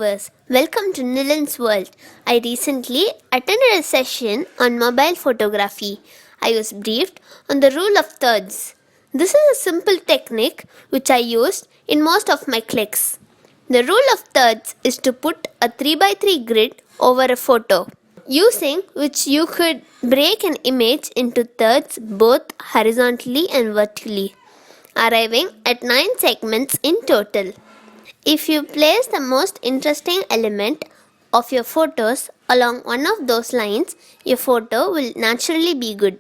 viewers, welcome to Nilan's World. I recently attended a session on mobile photography. I was briefed on the rule of thirds. This is a simple technique which I used in most of my clicks. The rule of thirds is to put a 3x3 grid over a photo, using which you could break an image into thirds both horizontally and vertically, arriving at 9 segments in total. If you place the most interesting element of your photos along one of those lines, your photo will naturally be good.